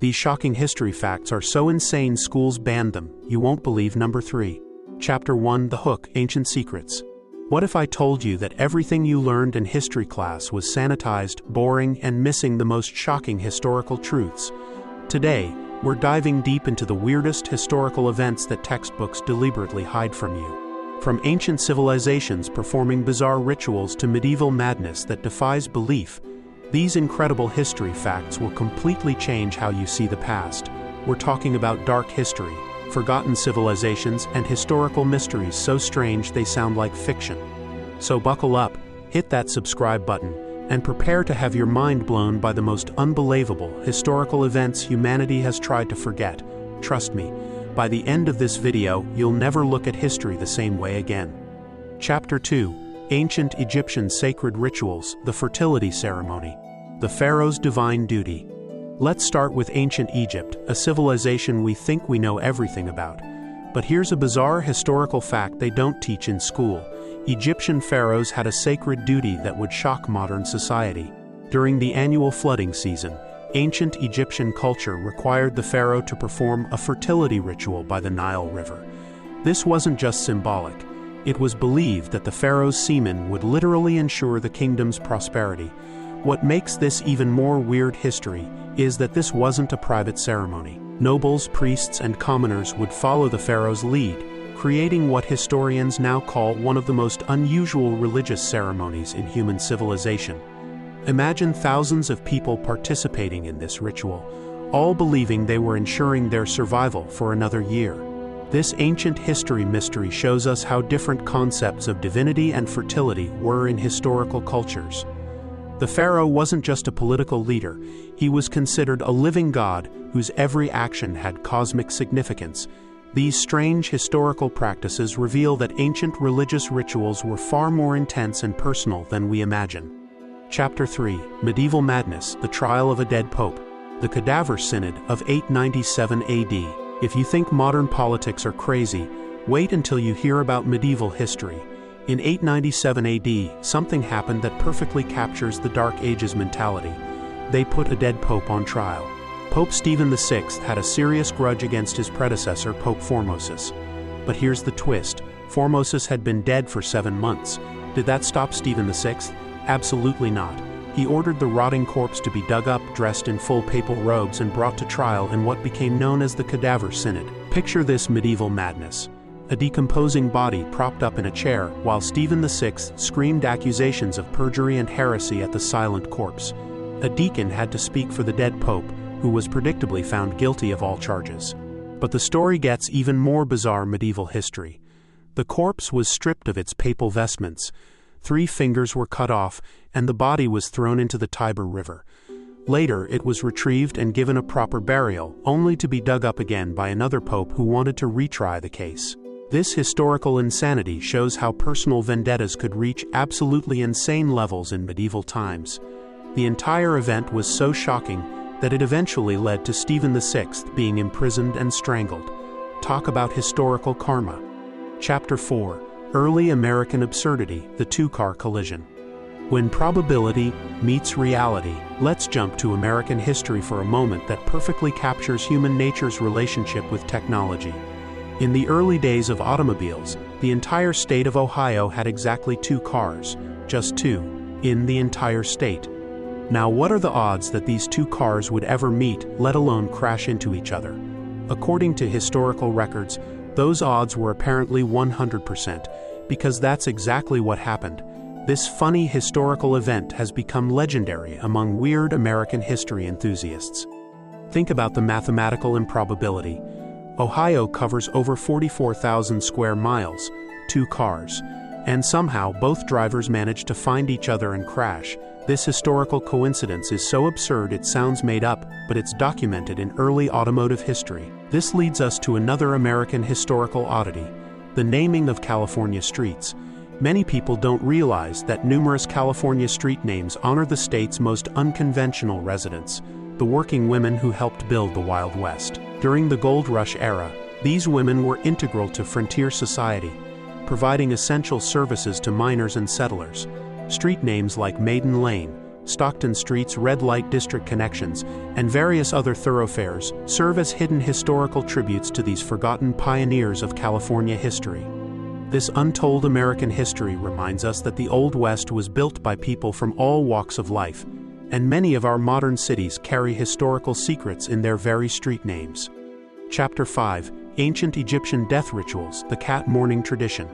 These shocking history facts are so insane schools banned them, you won't believe. Number 3. Chapter 1: The Hook, Ancient Secrets. What if I told you that everything you learned in history class was sanitized, boring, and missing the most shocking historical truths? Today, we're diving deep into the weirdest historical events that textbooks deliberately hide from you. From ancient civilizations performing bizarre rituals to medieval madness that defies belief, these incredible history facts will completely change how you see the past. We're talking about dark history, forgotten civilizations, and historical mysteries so strange they sound like fiction. So buckle up, hit that subscribe button, and prepare to have your mind blown by the most unbelievable historical events humanity has tried to forget. Trust me, by the end of this video, you'll never look at history the same way again. Chapter 2: Ancient Egyptian Sacred Rituals, the Fertility Ceremony. The Pharaoh's Divine Duty. Let's start with ancient Egypt, a civilization we think we know everything about. But here's a bizarre historical fact they don't teach in school. Egyptian pharaohs had a sacred duty that would shock modern society. During the annual flooding season, ancient Egyptian culture required the pharaoh to perform a fertility ritual by the Nile River. This wasn't just symbolic. It was believed that the pharaoh's semen would literally ensure the kingdom's prosperity. What makes this even more weird history is that this wasn't a private ceremony. Nobles, priests, and commoners would follow the pharaoh's lead, creating what historians now call one of the most unusual religious ceremonies in human civilization. Imagine thousands of people participating in this ritual, all believing they were ensuring their survival for another year. This ancient history mystery shows us how different concepts of divinity and fertility were in historical cultures. The pharaoh wasn't just a political leader, he was considered a living god whose every action had cosmic significance. These strange historical practices reveal that ancient religious rituals were far more intense and personal than we imagine. Chapter 3: Medieval Madness, the Trial of a Dead Pope. The Cadaver Synod of 897 AD. If you think modern politics are crazy, wait until you hear about medieval history. In 897 AD, something happened that perfectly captures the Dark Ages mentality. They put a dead pope on trial. Pope Stephen VI had a serious grudge against his predecessor, Pope Formosus. But here's the twist: Formosus had been dead for 7 months. Did that stop Stephen VI? Absolutely not. He ordered the rotting corpse to be dug up, dressed in full papal robes, and brought to trial in what became known as the Cadaver Synod. Picture this medieval madness. A decomposing body propped up in a chair, while Stephen VI screamed accusations of perjury and heresy at the silent corpse. A deacon had to speak for the dead pope, who was predictably found guilty of all charges. But the story gets even more bizarre. Medieval history. The corpse was stripped of its papal vestments. 3 fingers were cut off, and the body was thrown into the Tiber River. Later, it was retrieved and given a proper burial, only to be dug up again by another pope who wanted to retry the case. This historical insanity shows how personal vendettas could reach absolutely insane levels in medieval times. The entire event was so shocking that it eventually led to Stephen VI being imprisoned and strangled. Talk about historical karma. Chapter 4: Early American Absurdity, the Two-Car Collision. When probability meets reality, let's jump to American history for a moment that perfectly captures human nature's relationship with technology. In the early days of automobiles, the entire state of Ohio had exactly 2 cars, just 2, in the entire state. Now, what are the odds that these 2 cars would ever meet, let alone crash into each other? According to historical records, those odds were apparently 100%, because that's exactly what happened. This funny historical event has become legendary among weird American history enthusiasts. Think about the mathematical improbability. Ohio covers over 44,000 square miles, 2 cars, and somehow both drivers managed to find each other and crash. This historical coincidence is so absurd it sounds made up, but it's documented in early automotive history. This leads us to another American historical oddity: the naming of California streets. Many people don't realize that numerous California street names honor the state's most unconventional residents, the working women who helped build the Wild West. During the Gold Rush era, these women were integral to frontier society, providing essential services to miners and settlers. Street names like Maiden Lane, Stockton Street's red light district connections, and various other thoroughfares serve as hidden historical tributes to these forgotten pioneers of California history. This untold American history reminds us that the Old West was built by people from all walks of life, and many of our modern cities carry historical secrets in their very street names. Chapter 5: Ancient Egyptian Death Rituals, the Cat Mourning Tradition.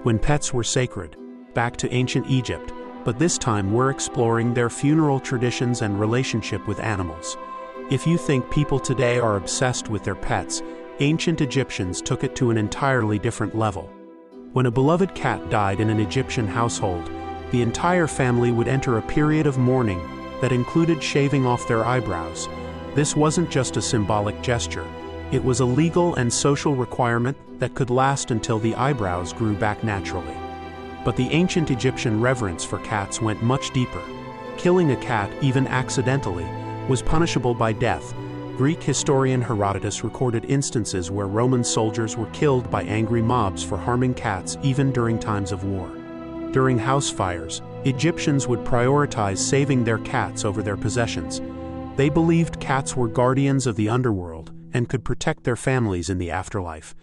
When pets were sacred. Back to ancient Egypt, but this time we're exploring their funeral traditions and relationship with animals. If you think people today are obsessed with their pets, ancient Egyptians took it to an entirely different level. When a beloved cat died in an Egyptian household, the entire family would enter a period of mourning that included shaving off their eyebrows. This wasn't just a symbolic gesture. It was a legal and social requirement that could last until the eyebrows grew back naturally. But the ancient Egyptian reverence for cats went much deeper. Killing a cat, even accidentally, was punishable by death. Greek historian Herodotus recorded instances where Roman soldiers were killed by angry mobs for harming cats even during times of war. During house fires, Egyptians would prioritize saving their cats over their possessions. They believed cats were guardians of the underworld and could protect their families in the afterlife.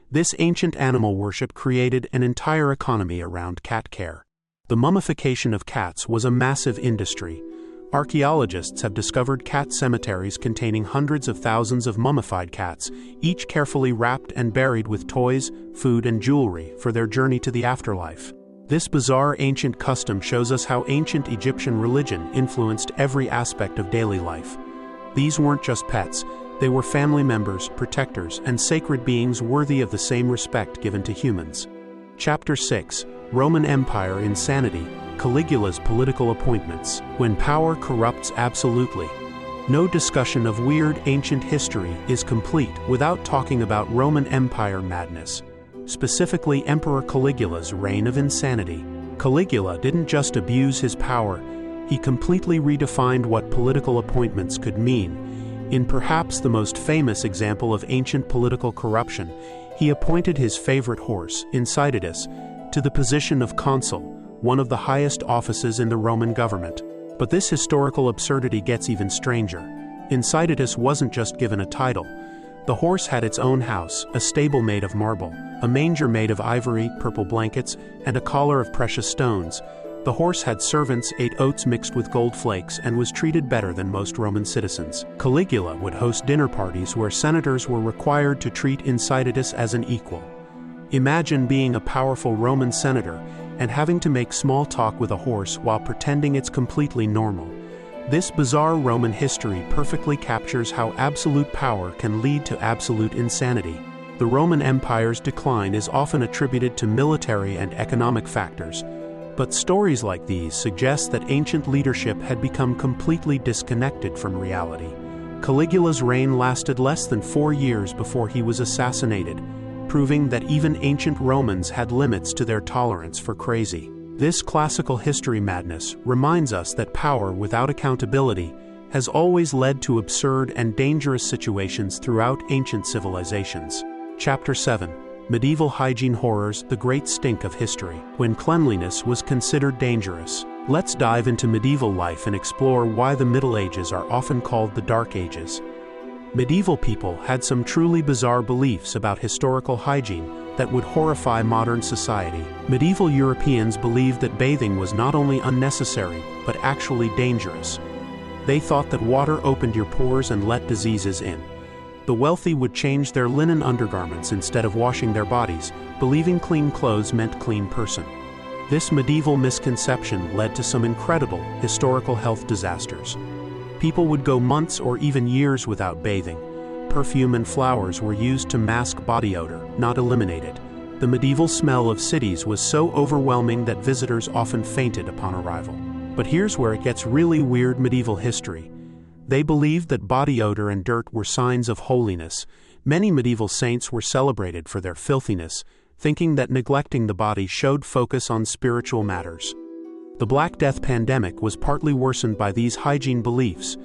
This ancient animal worship created an entire economy around cat care. The mummification of cats was a massive industry. Archaeologists have discovered cat cemeteries containing hundreds of thousands of mummified cats, each carefully wrapped and buried with toys, food, and jewelry for their journey to the afterlife. This bizarre ancient custom shows us how ancient Egyptian religion influenced every aspect of daily life. These weren't just pets. They were family members, protectors, and sacred beings worthy of the same respect given to humans. Chapter 6: Roman Empire Insanity, Caligula's Political Appointments. When power corrupts absolutely. No discussion of weird ancient history is complete without talking about Roman Empire madness, specifically Emperor Caligula's reign of insanity. Caligula didn't just abuse his power, he completely redefined what political appointments could mean. In perhaps the most famous example of ancient political corruption, he appointed his favorite horse, Incitatus, to the position of consul, one of the highest offices in the Roman government. But this historical absurdity gets even stranger. Incitatus wasn't just given a title. The horse had its own house, a stable made of marble, a manger made of ivory, purple blankets, and a collar of precious stones. The horse had servants, ate oats mixed with gold flakes, and was treated better than most Roman citizens. Caligula would host dinner parties where senators were required to treat Incitatus as an equal. Imagine being a powerful Roman senator and having to make small talk with a horse while pretending it's completely normal. This bizarre Roman history perfectly captures how absolute power can lead to absolute insanity. The Roman Empire's decline is often attributed to military and economic factors, but stories like these suggest that ancient leadership had become completely disconnected from reality. Caligula's reign lasted less than 4 years before he was assassinated, proving that even ancient Romans had limits to their tolerance for crazy. This classical history madness reminds us that power without accountability has always led to absurd and dangerous situations throughout ancient civilizations. Chapter 7: Medieval Hygiene Horrors, the Great Stink of History. When cleanliness was considered dangerous. Let's dive into medieval life and explore why the Middle Ages are often called the Dark Ages. Medieval people had some truly bizarre beliefs about historical hygiene that would horrify modern society. Medieval Europeans believed that bathing was not only unnecessary, but actually dangerous. They thought that water opened your pores and let diseases in. The wealthy would change their linen undergarments instead of washing their bodies, believing clean clothes meant clean person. This medieval misconception led to some incredible historical health disasters. People would go months or even years without bathing. Perfume and flowers were used to mask body odor, not eliminate it. The medieval smell of cities was so overwhelming that visitors often fainted upon arrival. But here's where it gets really weird: medieval history. They believed that body odor and dirt were signs of holiness. Many medieval saints were celebrated for their filthiness, thinking that neglecting the body showed focus on spiritual matters. The Black Death pandemic was partly worsened by these hygiene beliefs.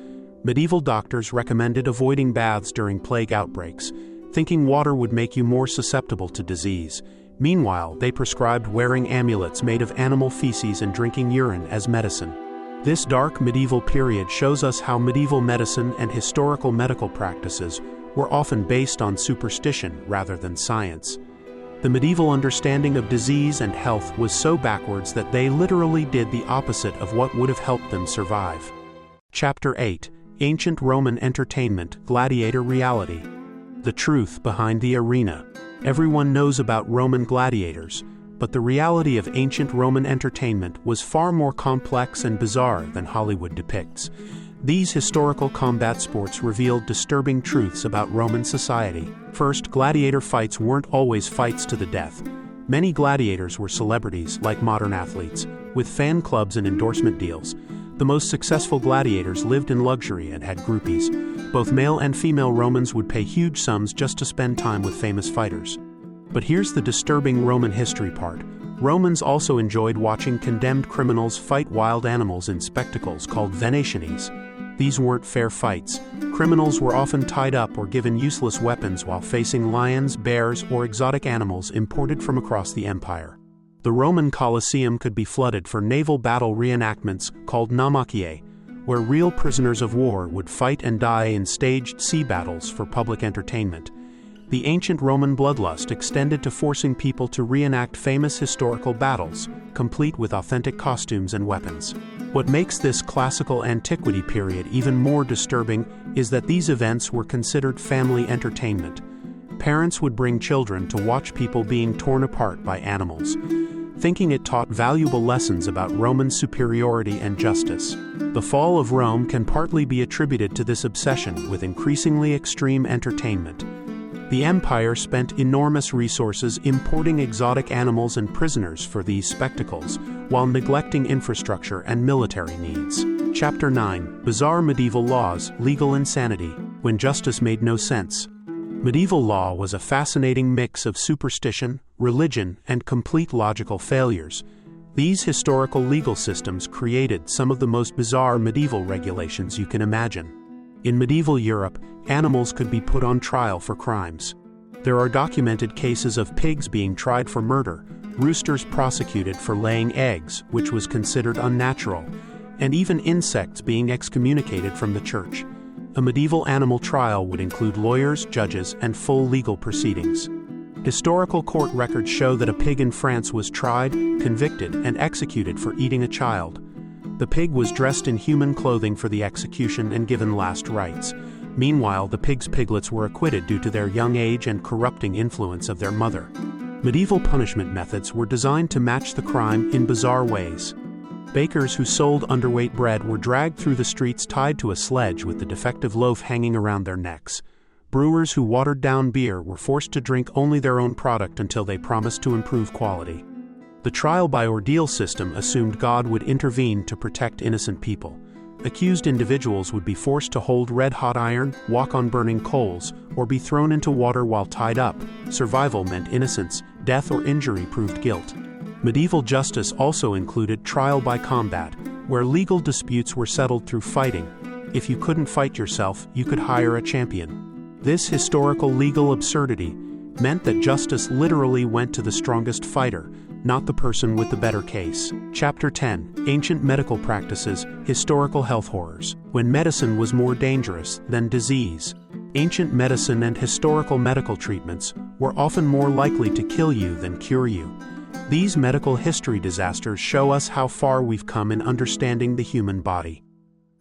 Medieval doctors recommended avoiding baths during plague outbreaks, thinking water would make you more susceptible to disease. Meanwhile, they prescribed wearing amulets made of animal feces and drinking urine as medicine. This dark medieval period shows us how medieval medicine and historical medical practices were often based on superstition rather than science. The medieval understanding of disease and health was so backwards that they literally did the opposite of what would have helped them survive. Chapter 8: Ancient Roman Entertainment, Gladiator Reality. The truth behind the arena. Everyone knows about Roman gladiators, but the reality of ancient Roman entertainment was far more complex and bizarre than Hollywood depicts. These historical combat sports revealed disturbing truths about Roman society. First, gladiator fights weren't always fights to the death. Many gladiators were celebrities, like modern athletes, with fan clubs and endorsement deals. The most successful gladiators lived in luxury and had groupies. Both male and female Romans would pay huge sums just to spend time with famous fighters. But here's the disturbing Roman history part. Romans also enjoyed watching condemned criminals fight wild animals in spectacles called venationes. These weren't fair fights. Criminals were often tied up or given useless weapons while facing lions, bears, or exotic animals imported from across the empire. The Roman Colosseum could be flooded for naval battle reenactments called naumachia, where real prisoners of war would fight and die in staged sea battles for public entertainment. The ancient Roman bloodlust extended to forcing people to reenact famous historical battles, complete with authentic costumes and weapons. What makes this classical antiquity period even more disturbing is that these events were considered family entertainment. Parents would bring children to watch people being torn apart by animals, thinking it taught valuable lessons about Roman superiority and justice. The fall of Rome can partly be attributed to this obsession with increasingly extreme entertainment. The empire spent enormous resources importing exotic animals and prisoners for these spectacles, while neglecting infrastructure and military needs. Chapter 9: Bizarre Medieval Laws, Legal Insanity, when justice made no sense. Medieval law was a fascinating mix of superstition, religion, and complete logical failures. These historical legal systems created some of the most bizarre medieval regulations you can imagine. In medieval Europe, animals could be put on trial for crimes. There are documented cases of pigs being tried for murder, roosters prosecuted for laying eggs, which was considered unnatural, and even insects being excommunicated from the church. A medieval animal trial would include lawyers, judges, and full legal proceedings. Historical court records show that a pig in France was tried, convicted, and executed for eating a child. The pig was dressed in human clothing for the execution and given last rites. Meanwhile, the pig's piglets were acquitted due to their young age and corrupting influence of their mother. Medieval punishment methods were designed to match the crime in bizarre ways. Bakers who sold underweight bread were dragged through the streets tied to a sledge with the defective loaf hanging around their necks. Brewers who watered down beer were forced to drink only their own product until they promised to improve quality. The trial by ordeal system assumed God would intervene to protect innocent people. Accused individuals would be forced to hold red-hot iron, walk on burning coals, or be thrown into water while tied up. Survival meant innocence, death or injury proved guilt. Medieval justice also included trial by combat, where legal disputes were settled through fighting. If you couldn't fight yourself, you could hire a champion. This historical legal absurdity meant that justice literally went to the strongest fighter, not the person with the better case. Chapter 10: Ancient Medical Practices, Historical Health Horrors. When medicine was more dangerous than disease. Ancient medicine and historical medical treatments were often more likely to kill you than cure you. These medical history disasters show us how far we've come in understanding the human body.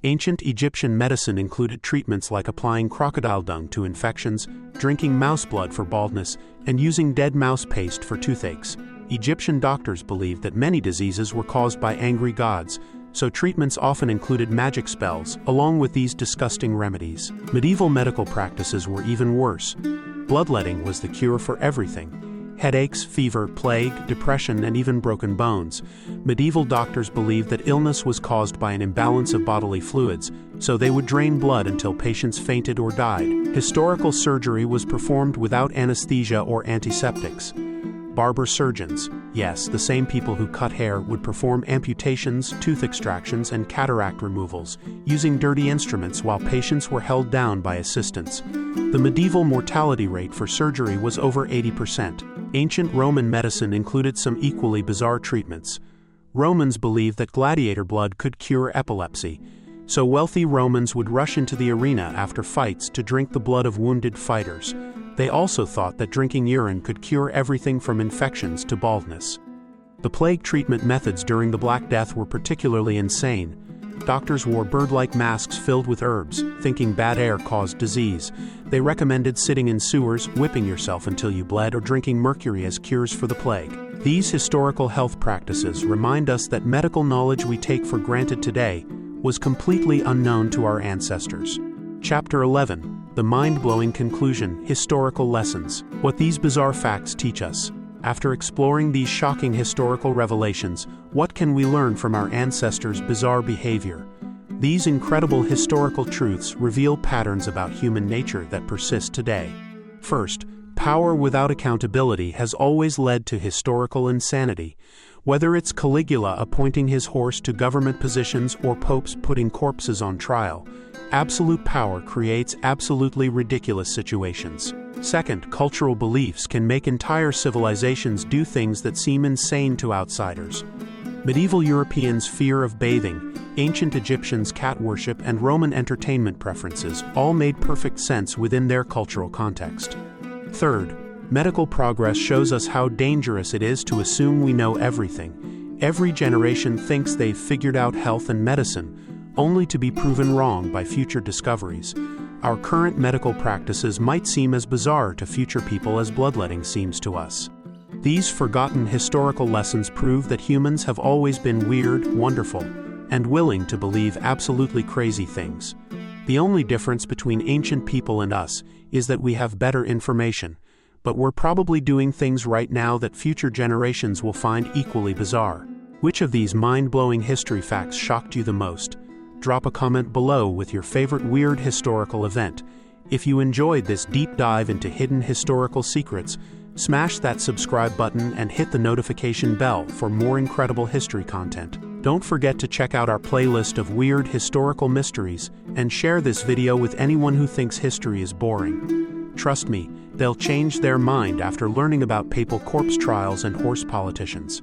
Ancient Egyptian medicine included treatments like applying crocodile dung to infections, drinking mouse blood for baldness, and using dead mouse paste for toothaches. Egyptian doctors believed that many diseases were caused by angry gods, so treatments often included magic spells, along with these disgusting remedies. Medieval medical practices were even worse. Bloodletting was the cure for everything: headaches, fever, plague, depression, and even broken bones. Medieval doctors believed that illness was caused by an imbalance of bodily fluids, so they would drain blood until patients fainted or died. Historical surgery was performed without anesthesia or antiseptics. Barber surgeons, yes, the same people who cut hair, would perform amputations, tooth extractions, and cataract removals, using dirty instruments while patients were held down by assistants. The medieval mortality rate for surgery was over 80%. Ancient Roman medicine included some equally bizarre treatments. Romans believed that gladiator blood could cure epilepsy, so wealthy Romans would rush into the arena after fights to drink the blood of wounded fighters. They also thought that drinking urine could cure everything from infections to baldness. The plague treatment methods during the Black Death were particularly insane. Doctors wore bird-like masks filled with herbs, thinking bad air caused disease. They recommended sitting in sewers, whipping yourself until you bled, or drinking mercury as cures for the plague. These historical health practices remind us that medical knowledge we take for granted today was completely unknown to our ancestors. Chapter 11. The mind-blowing conclusion: historical lessons. What these bizarre facts teach us. After exploring these shocking historical revelations, what can we learn from our ancestors' bizarre behavior? These incredible historical truths reveal patterns about human nature that persist today. First, power without accountability has always led to historical insanity. Whether it's Caligula appointing his horse to government positions or popes putting corpses on trial, absolute power creates absolutely ridiculous situations. Second, cultural beliefs can make entire civilizations do things that seem insane to outsiders. Medieval Europeans' fear of bathing, ancient Egyptians' cat worship, and Roman entertainment preferences all made perfect sense within their cultural context. Third, medical progress shows us how dangerous it is to assume we know everything. Every generation thinks they've figured out health and medicine, only to be proven wrong by future discoveries. Our current medical practices might seem as bizarre to future people as bloodletting seems to us. These forgotten historical lessons prove that humans have always been weird, wonderful, and willing to believe absolutely crazy things. The only difference between ancient people and us is that we have better information, but we're probably doing things right now that future generations will find equally bizarre. Which of these mind-blowing history facts shocked you the most? Drop a comment below with your favorite weird historical event. If you enjoyed this deep dive into hidden historical secrets, smash that subscribe button and hit the notification bell for more incredible history content. Don't forget to check out our playlist of weird historical mysteries and share this video with anyone who thinks history is boring. Trust me, they'll change their mind after learning about papal corpse trials and horse politicians.